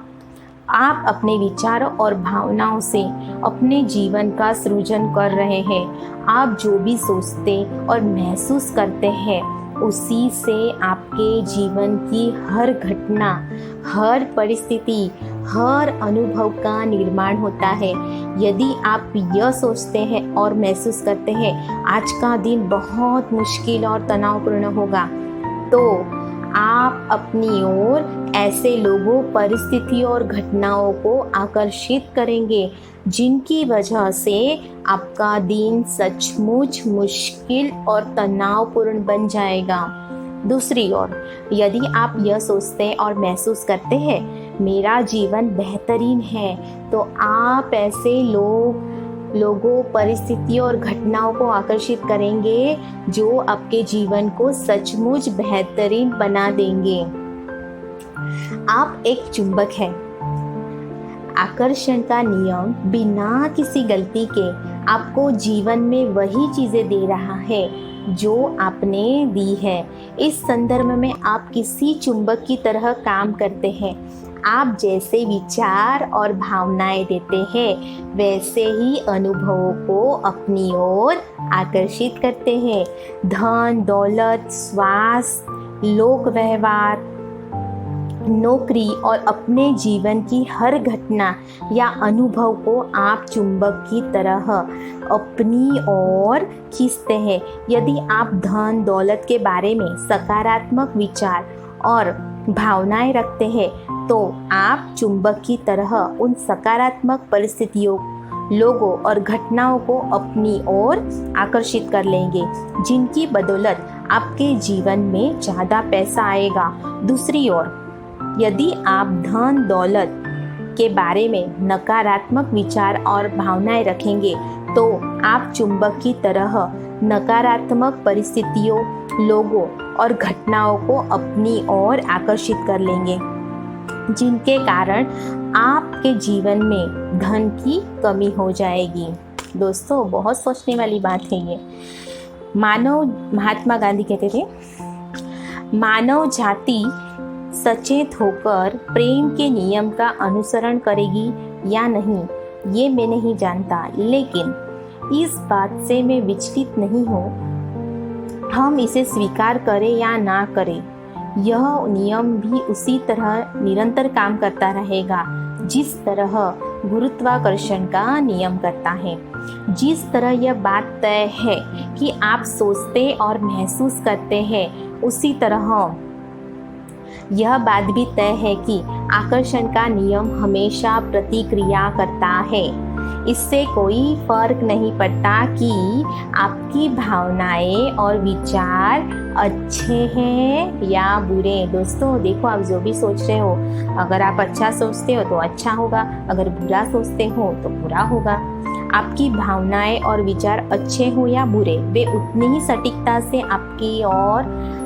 A: आप अपने विचारों और भावनाओं से अपने जीवन का सृजन कर रहे हैं। आप जो भी सोचते और महसूस करते हैं उसी से आपके जीवन की हर घटना, हर परिस्थिति, हर अनुभव का निर्माण होता है। यदि आप यह सोचते हैं और महसूस करते हैं आज का दिन बहुत मुश्किल और तनावपूर्ण होगा, तो आप अपनी ओर ऐसे लोगों, परिस्थितियों और घटनाओं को आकर्षित करेंगे जिनकी वजह से आपका दिन सचमुच मुश्किल और तनावपूर्ण बन जाएगा। दूसरी ओर, यदि आप यह सोचते और महसूस करते हैं मेरा जीवन बेहतरीन है, तो आप ऐसे लोगों, परिस्थितियों और घटनाओं को आकर्षित करेंगे जो आपके जीवन को सचमुच बेहतरीन बना देंगे। आप एक चुंबक हैं। आकर्षण का नियम बिना किसी गलती के आपको जीवन में वही चीज़ें दे रहा है जो आपने दी है। इस संदर्भ में आप किसी चुंबक की तरह काम करते हैं। आप जैसे विचार और भावनाएं देते हैं वैसे ही अनुभवों को अपनी ओर आकर्षित करते हैं। धन, दौलत, स्वास्थ्य, लोक व्यवहार, नौकरी और अपने जीवन की हर घटना या अनुभव को आप चुंबक की तरह अपनी ओर खींचते हैं। यदि आप धन, दौलत के बारे में सकारात्मक विचार और भावनाएं रखते हैं तो आप चुंबक की तरह उन सकारात्मक परिस्थितियों, लोगों और घटनाओं को अपनी ओर आकर्षित कर लेंगे जिनकी बदौलत आपके जीवन में ज़्यादा पैसा आएगा। दूसरी ओर, यदि आप धन, दौलत के बारे में नकारात्मक विचार और भावनाएं रखेंगे तो आप चुंबक की तरह नकारात्मक परिस्थितियों, लोगों और घटनाओं को अपनी ओर आकर्षित कर लेंगे जिनके कारण आपके जीवन में धन की कमी हो जाएगी। दोस्तों, बहुत सोचने वाली बात है ये। महात्मा गांधी कहते थे, मानव जाति सचेत होकर प्रेम के नियम का अनुसरण करेगी या नहीं ये मैं नहीं जानता, लेकिन इस बात से मैं विचलित नहीं हूँ। हम इसे स्वीकार करें या ना करें, यह नियम भी उसी तरह निरंतर काम करता रहेगा जिस तरह गुरुत्वाकर्षण का नियम करता है। जिस तरह यह बात तय है कि आप सोचते और महसूस करते हैं, उसी तरह यह बात भी तय है कि आकर्षण का नियम हमेशा प्रतिक्रिया करता है। इससे कोई फर्क नहीं पड़ता कि आपकी भावनाएं और विचार अच्छे हैं या बुरे। दोस्तों देखो, आप जो भी सोच रहे हो, अगर आप अच्छा सोचते हो तो अच्छा होगा, अगर बुरा सोचते हो तो बुरा होगा। आपकी भावनाएं और विचार अच्छे हो या बुरे, वे उतनी ही सटीकता से आपकी ओर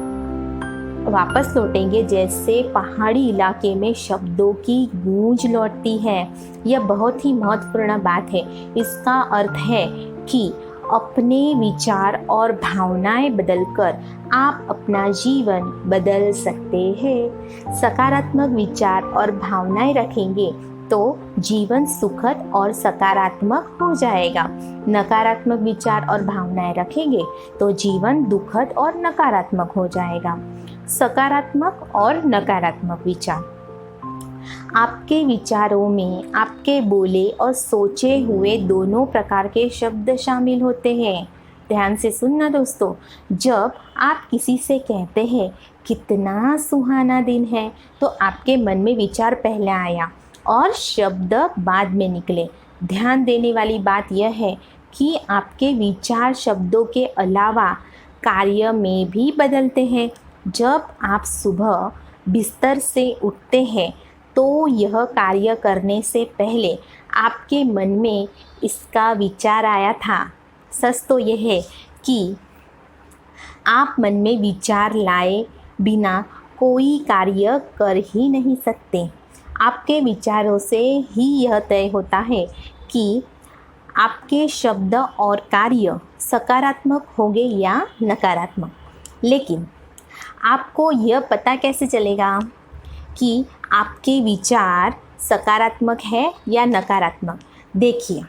A: वापस लौटेंगे जैसे पहाड़ी इलाके में शब्दों की गूंज लौटती है। यह बहुत ही महत्वपूर्ण बात है। इसका अर्थ है कि अपने विचार और भावनाएं बदलकर आप अपना जीवन बदल सकते हैं। सकारात्मक विचार और भावनाएं रखेंगे तो जीवन सुखद और सकारात्मक हो जाएगा। नकारात्मक विचार और भावनाएं रखेंगे तो जीवन दुखद और नकारात्मक हो जाएगा। सकारात्मक और नकारात्मक विचार, आपके विचारों में आपके बोले और सोचे हुए दोनों प्रकार के शब्द शामिल होते हैं। ध्यान से सुनना दोस्तों, जब आप किसी से कहते हैं कितना सुहाना दिन है, तो आपके मन में विचार पहले आया और शब्द बाद में निकले। ध्यान देने वाली बात यह है कि आपके विचार शब्दों के अलावा कार्य में भी बदलते हैं। जब आप सुबह बिस्तर से उठते हैं तो यह कार्य करने से पहले आपके मन में इसका विचार आया था। सच तो यह है कि आप मन में विचार लाए बिना कोई कार्य कर ही नहीं सकते। आपके विचारों से ही यह तय होता है कि आपके शब्द और कार्य सकारात्मक होंगे या नकारात्मक। लेकिन आपको यह पता कैसे चलेगा कि आपके विचार सकारात्मक है या नकारात्मक? देखिए,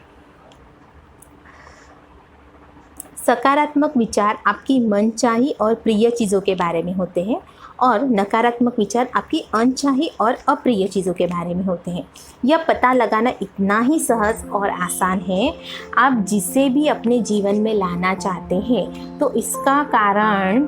A: सकारात्मक विचार आपकी मनचाही और प्रिय चीज़ों के बारे में होते हैं और नकारात्मक विचार आपकी अनचाही और अप्रिय चीज़ों के बारे में होते हैं। यह पता लगाना इतना ही सहज और आसान है। आप जिसे भी अपने जीवन में लाना चाहते हैं तो इसका कारण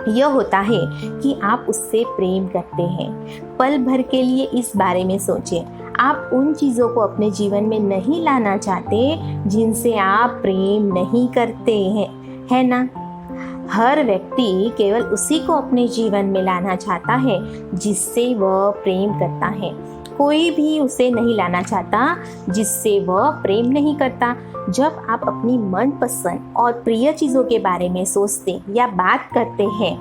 A: यह होता है कि आप उससे प्रेम करते हैं। पल भर के लिए इस बारे में सोचें, आप उन चीज़ों को अपने जीवन में नहीं लाना चाहते जिनसे आप प्रेम नहीं करते हैं, है ना? हर व्यक्ति केवल उसी को अपने जीवन में लाना चाहता है जिससे वह प्रेम करता है। कोई भी उसे नहीं लाना चाहता जिससे वह प्रेम नहीं करता। जब आप अपनी मनपसंद और प्रिय चीज़ों के बारे में सोचते या बात करते हैं,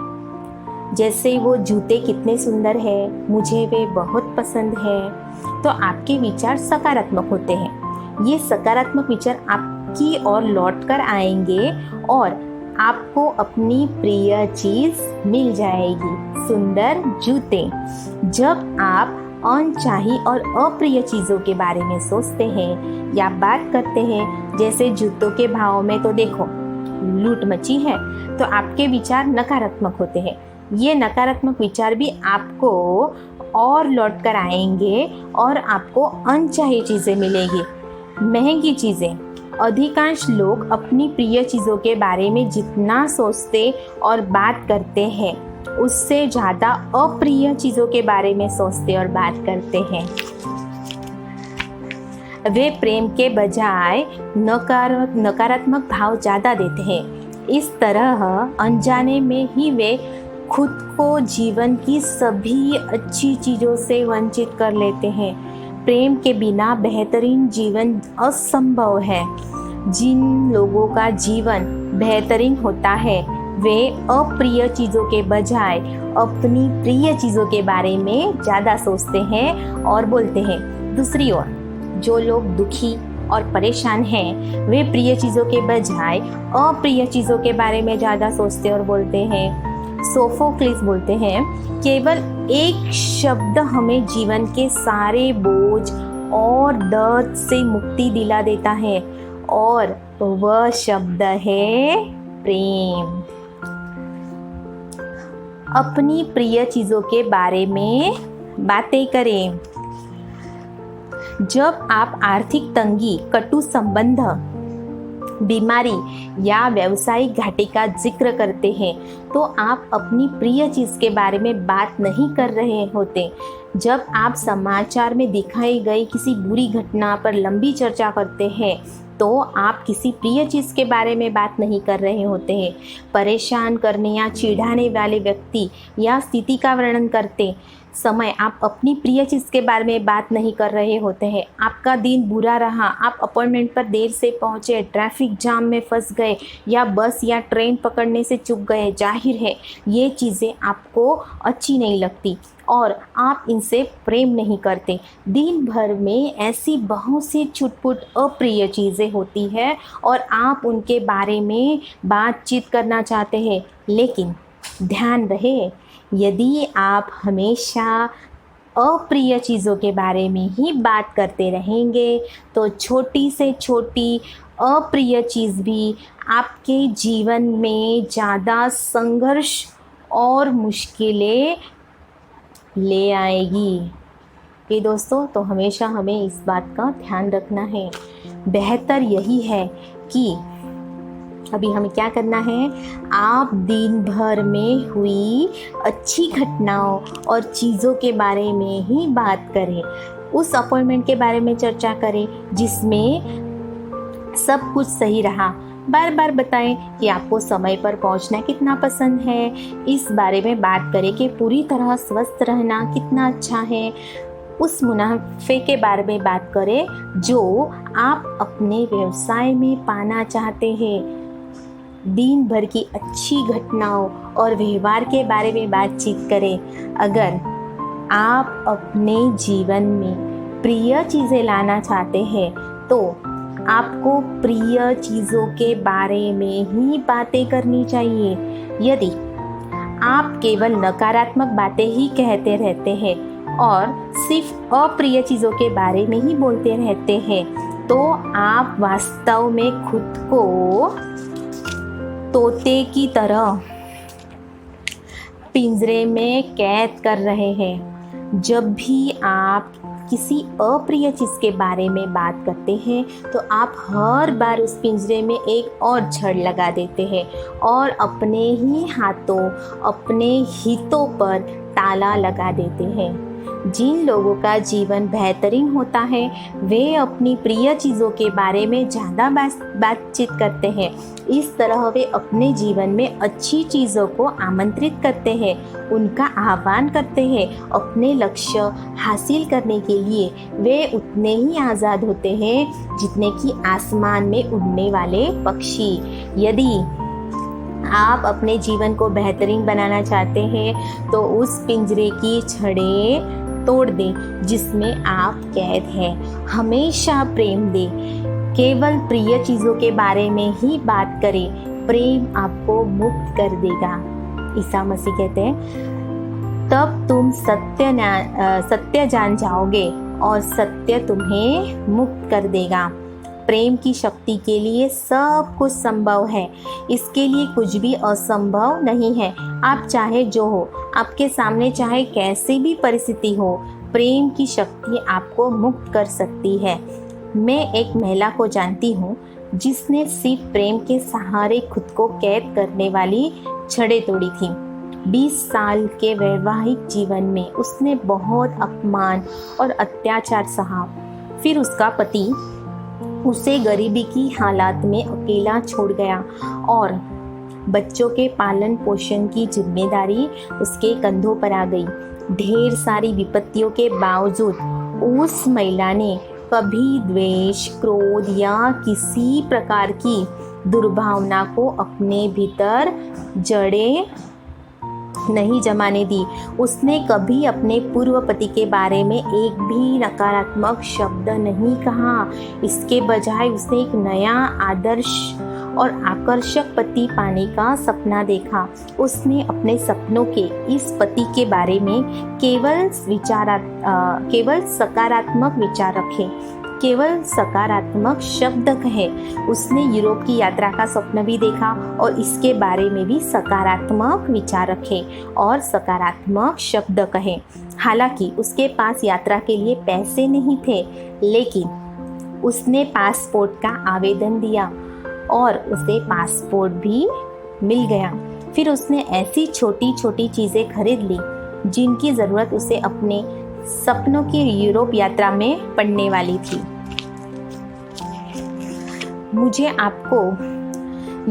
A: जैसे वो जूते कितने सुंदर हैं, मुझे वे बहुत पसंद है, तो आपके विचार सकारात्मक होते हैं। ये सकारात्मक विचार आपकी ओर लौट कर आएंगे और आपको अपनी प्रिय चीज़ मिल जाएगी, सुंदर जूते। जब आप अनचाही और अप्रिय चीज़ों के बारे में सोचते हैं या बात करते हैं, जैसे जूतों के भाव में तो देखो लूट मची है, तो आपके विचार नकारात्मक होते हैं। ये नकारात्मक विचार भी आपको और लौट कर आएंगे और आपको अनचाही चीज़ें मिलेगी, महंगी चीज़ें। अधिकांश लोग अपनी प्रिय चीज़ों के बारे में जितना सोचते और बात करते हैं, उससे ज़्यादा अप्रिय चीज़ों के बारे में सोचते और बात करते हैं। वे प्रेम के बजाय नकारात्मक भाव ज़्यादा देते हैं। इस तरह अनजाने में ही वे खुद को जीवन की सभी अच्छी चीज़ों से वंचित कर लेते हैं। प्रेम के बिना बेहतरीन जीवन असंभव है। जिन लोगों का जीवन बेहतरीन होता है वे अप्रिय चीज़ों के बजाय अपनी प्रिय चीज़ों के बारे में ज़्यादा सोचते हैं और बोलते हैं। दूसरी ओर जो लोग दुखी और परेशान हैं वे प्रिय चीज़ों के बजाय अप्रिय चीज़ों के बारे में ज़्यादा सोचते और बोलते हैं। सोफोक्लिस बोलते हैं, केवल एक शब्द हमें जीवन के सारे बोझ और दर्द से मुक्ति दिला देता है, और वह शब्द है प्रेम। अपनी प्रिय चीज़ों के बारे में बातें करें। जब आप आर्थिक तंगी, कटु संबंध, बीमारी या व्यावसायिक घाटे का जिक्र करते हैं तो आप अपनी प्रिय चीज़ के बारे में बात नहीं कर रहे होते। जब आप समाचार में दिखाई गई किसी बुरी घटना पर लंबी चर्चा करते हैं तो आप किसी प्रिय चीज़ के बारे में बात नहीं कर रहे होते हैं। परेशान करने या चिढ़ाने वाले व्यक्ति या स्थिति का वर्णन करते समय आप अपनी प्रिय चीज़ के बारे में बात नहीं कर रहे होते हैं। आपका दिन बुरा रहा, आप अपॉइंटमेंट पर देर से पहुँचे, ट्रैफिक जाम में फंस गए या बस या ट्रेन पकड़ने से चूक गए। जाहिर है ये चीज़ें आपको अच्छी नहीं लगती और आप इनसे प्रेम नहीं करते। दिन भर में ऐसी बहुत सी छुटपुट अप्रिय चीज़ें होती है और आप उनके बारे में बातचीत करना चाहते हैं, लेकिन ध्यान रहे, यदि आप हमेशा अप्रिय चीज़ों के बारे में ही बात करते रहेंगे तो छोटी से छोटी अप्रिय चीज़ भी आपके जीवन में ज़्यादा संघर्ष और मुश्किलें ले आएगी। कि दोस्तों, तो हमेशा हमें इस बात का ध्यान रखना है। बेहतर यही है कि अभी हमें क्या करना है, आप दिन भर में हुई अच्छी घटनाओं और चीज़ों के बारे में ही बात करें। उस अपॉइंटमेंट के बारे में चर्चा करें जिसमें सब कुछ सही रहा। बार बार बताएं कि आपको समय पर पहुंचना कितना पसंद है। इस बारे में बात करें कि पूरी तरह स्वस्थ रहना कितना अच्छा है। उस मुनाफे के बारे में बात करें जो आप अपने व्यवसाय में पाना चाहते हैं। दिन भर की अच्छी घटनाओं और व्यवहार के बारे में बातचीत करें। अगर आप अपने जीवन में प्रिय चीज़ें लाना चाहते हैं तो आपको प्रिय चीज़ों के बारे में ही बातें करनी चाहिए। यदि आप केवल नकारात्मक बातें ही कहते रहते हैं और सिर्फ अप्रिय चीज़ों के बारे में ही बोलते रहते हैं तो आप वास्तव में खुद को तोते की तरह पिंजरे में कैद कर रहे हैं। जब भी आप किसी अप्रिय चीज़ के बारे में बात करते हैं तो आप हर बार उस पिंजरे में एक और छड़ लगा देते हैं और अपने ही हाथों, अपने हितों पर ताला लगा देते हैं। जिन लोगों का जीवन बेहतरीन होता है वे अपनी प्रिय चीज़ों के बारे में ज़्यादा बातचीत करते हैं। इस तरह वे अपने जीवन में अच्छी चीज़ों को आमंत्रित करते हैं, उनका आह्वान करते हैं। अपने लक्ष्य हासिल करने के लिए वे उतने ही आज़ाद होते हैं जितने कि आसमान में उड़ने वाले पक्षी। यदि आप अपने जीवन को बेहतरीन बनाना चाहते हैं तो उस पिंजरे की छड़ें तोड़ दें जिसमें आप कैद हैं। हमेशा प्रेम दें, केवल प्रिय चीज़ों के बारे में ही बात करें। प्रेम आपको मुक्त कर देगा। ईसा मसीह कहते हैं, तब तुम सत्य जान जाओगे और सत्य तुम्हें मुक्त कर देगा। प्रेम की शक्ति के लिए सब कुछ संभव है, इसके लिए कुछ भी असंभव नहीं है। आप चाहे जो हो, आपके सामने चाहे कैसी भी परिस्थिति हो, प्रेम की शक्ति आपको मुक्त कर सकती है। मैं एक महिला को जानती हूँ जिसने सिर्फ प्रेम के सहारे खुद को कैद करने वाली छड़ें तोड़ी थी। 20 साल के वैवाहिक जीवन में उसने बहुत अपमान और अत्याचार सहा। फिर उसका पति उसे गरीबी की हालात में अकेला छोड़ गया और बच्चों के पालन पोषण की जिम्मेदारी उसके कंधों पर आ गई। ढेर सारी विपत्तियों के बावजूद उस महिला ने कभी द्वेष, क्रोध या किसी प्रकार की दुर्भावना को अपने भीतर जड़ें नहीं जमाने दी। उसने कभी अपने पूर्व पति के बारे में एक भी नकारात्मक शब्द नहीं कहा। इसके बजाय उसने एक नया आदर्श और आकर्षक पति पाने का सपना देखा। उसने अपने सपनों के इस पति के बारे में केवल सकारात्मक विचार रखे, केवल सकारात्मक शब्द कहे। उसने यूरोप की यात्रा का स्वप्न भी देखा और इसके बारे में भी सकारात्मक विचार रखे और सकारात्मक शब्द कहे। हालांकि उसके पास यात्रा के लिए पैसे नहीं थे, लेकिन उसने पासपोर्ट का आवेदन दिया और उसे पासपोर्ट भी मिल गया। फिर उसने ऐसी छोटी छोटी चीज़ें खरीद ली जिनकी ज़रूरत उसे अपने सपनों की यूरोप यात्रा में पड़ने वाली थी। मुझे आपको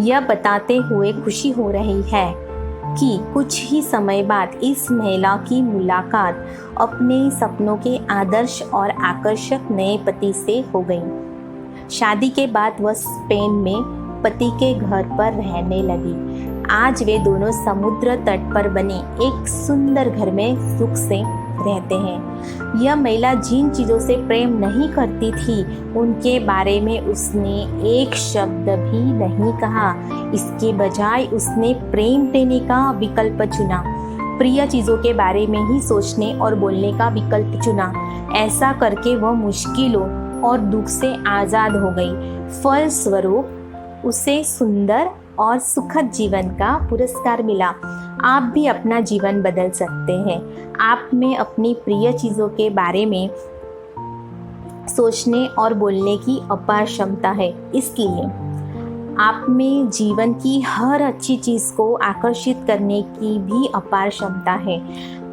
A: यह बताते हुए खुशी हो रही है कि कुछ ही समय बाद इस महिला की मुलाकात अपने सपनों के आदर्श और आकर्षक नए पति से हो गई। शादी के बाद वह स्पेन में पति के घर पर रहने लगी। आज वे दोनों समुद्र तट पर बने एक सुंदर घर में सुख से रहते हैं। यह महिला जिन चीज़ों से प्रेम नहीं करती थी उनके बारे में उसने एक शब्द भी नहीं कहा। इसके बजाय उसने प्रेम देने का विकल्प चुना, प्रिय चीज़ों के बारे में ही सोचने और बोलने का विकल्प चुना। ऐसा करके वह मुश्किलों और दुख से आज़ाद हो गई। फलस्वरूप उसे सुंदर और सुखद जीवन का पुरस्कार मिला। आप भी अपना जीवन बदल सकते हैं। आप में अपनी प्रिय चीज़ों के बारे में सोचने और बोलने की अपार क्षमता है, इसलिए आप में जीवन की हर अच्छी चीज़ को आकर्षित करने की भी अपार क्षमता है।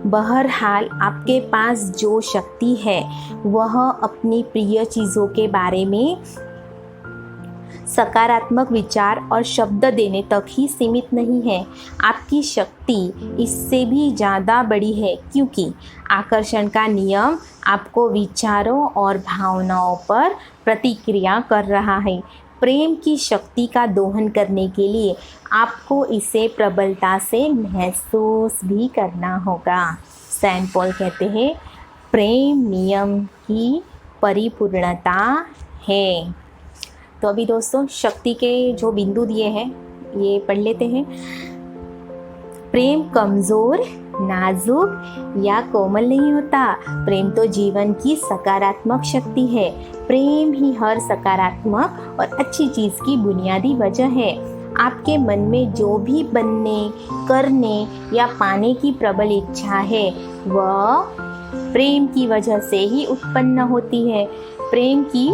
A: बहरहाल आपके पास जो शक्ति है वह अपनी प्रिय चीज़ों के बारे में सकारात्मक विचार और शब्द देने तक ही सीमित नहीं है। आपकी शक्ति इससे भी ज़्यादा बड़ी है, क्योंकि आकर्षण का नियम आपको विचारों और भावनाओं पर प्रतिक्रिया कर रहा है। प्रेम की शक्ति का दोहन करने के लिए आपको इसे प्रबलता से महसूस भी करना होगा। सेंट पॉल कहते हैं, प्रेम नियम की परिपूर्णता है। तो अभी दोस्तों शक्ति के जो बिंदु दिए हैं ये पढ़ लेते हैं। प्रेम कमज़ोर, नाजुक या कोमल नहीं होता। प्रेम तो जीवन की सकारात्मक शक्ति है। प्रेम ही हर सकारात्मक और अच्छी चीज़ की बुनियादी वजह है। आपके मन में जो भी बनने, करने या पाने की प्रबल इच्छा है वह प्रेम की वजह से ही उत्पन्न होती है। प्रेम की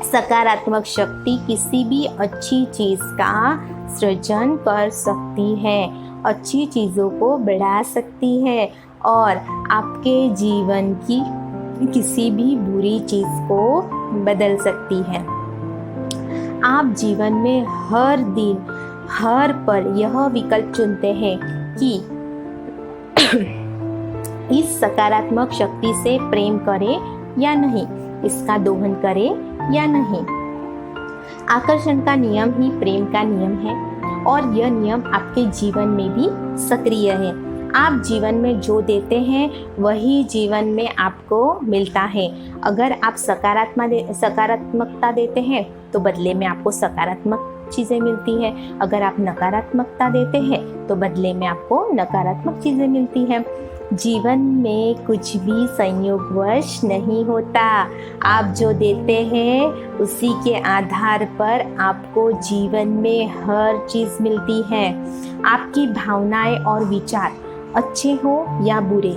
A: सकारात्मक शक्ति किसी भी अच्छी चीज़ का सृजन कर सकती है, अच्छी चीज़ों को बढ़ा सकती है और आपके जीवन की किसी भी बुरी चीज़ को बदल सकती है। आप जीवन में हर दिन, हर पल यह विकल्प चुनते हैं कि इस सकारात्मक शक्ति से प्रेम करें या नहीं, इसका दोहन करें या नहीं। आकर्षण का नियम ही प्रेम का नियम है और यह नियम आपके जीवन में भी सक्रिय है। आप जीवन में जो देते हैं वही जीवन में आपको मिलता है। अगर आप सकारात्मकता देते हैं तो बदले में आपको सकारात्मक चीज़ें मिलती हैं। अगर आप नकारात्मकता देते हैं तो बदले में आपको नकारात्मक चीज़ें मिलती हैं। जीवन में कुछ भी संयोगवश नहीं होता। आप जो देते हैं उसी के आधार पर आपको जीवन में हर चीज़ मिलती है। आपकी भावनाएं और विचार अच्छे हो या बुरे,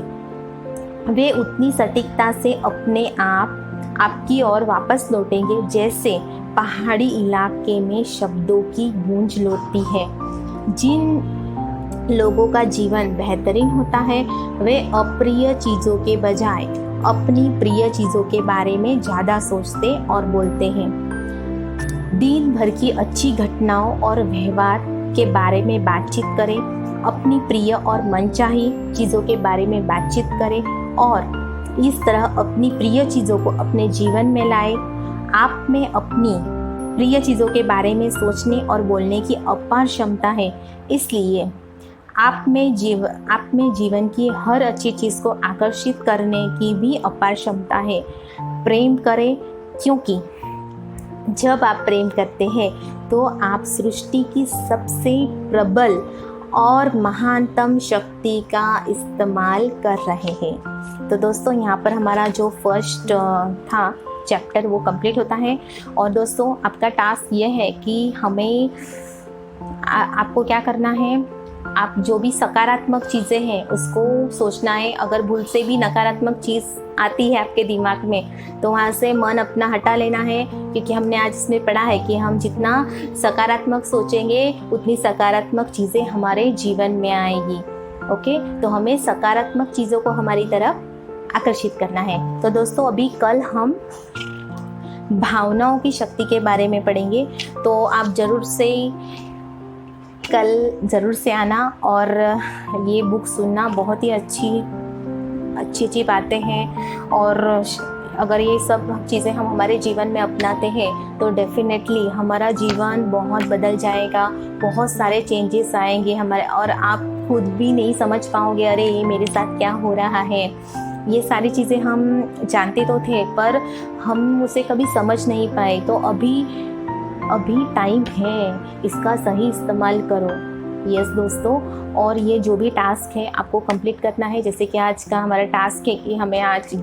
A: वे उतनी सटीकता से अपने आप आपकी ओर वापस लौटेंगे जैसे पहाड़ी इलाके में शब्दों की गूंज लौटती है। जिन लोगों का जीवन बेहतरीन होता है वे अप्रिय चीज़ों के बजाय अपनी प्रिय चीज़ों के बारे में ज़्यादा सोचते और बोलते हैं। दिन भर की अच्छी घटनाओं और व्यवहार के बारे में बातचीत करें, अपनी प्रिय और मनचाही चीज़ों के बारे में बातचीत करें और इस तरह अपनी प्रिय चीज़ों को अपने जीवन में लाएं। आप में अपनी प्रिय चीज़ों के बारे में सोचने और बोलने की अपार क्षमता है, इसलिए आप में जीवन की हर अच्छी चीज़ को आकर्षित करने की भी अपार क्षमता है। प्रेम करें, क्योंकि जब आप प्रेम करते हैं तो आप सृष्टि की सबसे प्रबल और महानतम शक्ति का इस्तेमाल कर रहे हैं। तो दोस्तों यहाँ पर हमारा जो फर्स्ट था चैप्टर वो कंप्लीट होता है। और दोस्तों आपका टास्क ये है कि हमें आपको क्या करना है, आप जो भी सकारात्मक चीज़ें हैं उसको सोचना है। अगर भूल से भी नकारात्मक चीज़ आती है आपके दिमाग में तो वहाँ से मन अपना हटा लेना है, क्योंकि हमने आज इसमें पढ़ा है कि हम जितना सकारात्मक सोचेंगे उतनी सकारात्मक चीज़ें हमारे जीवन में आएगी। ओके, तो हमें सकारात्मक चीज़ों को हमारी तरफ आकर्षित करना है। तो दोस्तों अभी कल हम भावनाओं की शक्ति के बारे में पढ़ेंगे, तो आप कल ज़रूर से आना और ये बुक सुनना। बहुत ही अच्छी बातें हैं, और अगर ये सब चीज़ें हम हमारे जीवन में अपनाते हैं तो डेफिनेटली हमारा जीवन बहुत बदल जाएगा, बहुत सारे चेंजेस आएंगे हमारे, और आप खुद भी नहीं समझ पाओगे अरे ये मेरे साथ क्या हो रहा है। ये सारी चीज़ें हम जानते तो थे पर हम उसे कभी समझ नहीं पाए। तो अभी टाइम है, इसका सही इस्तेमाल करो। यस दोस्तों, और ये जो भी टास्क है आपको कंप्लीट करना है। जैसे कि आज का हमारा टास्क है कि हमें आज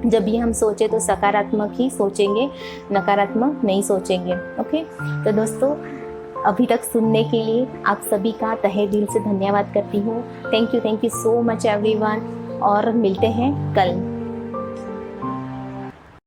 A: जब भी हम सोचें तो सकारात्मक ही सोचेंगे, नकारात्मक नहीं सोचेंगे। ओके, तो दोस्तों अभी तक सुनने के लिए आप सभी का तहे दिल से धन्यवाद करती हूँ। Thank you so much everyone, और मिलते हैं कल।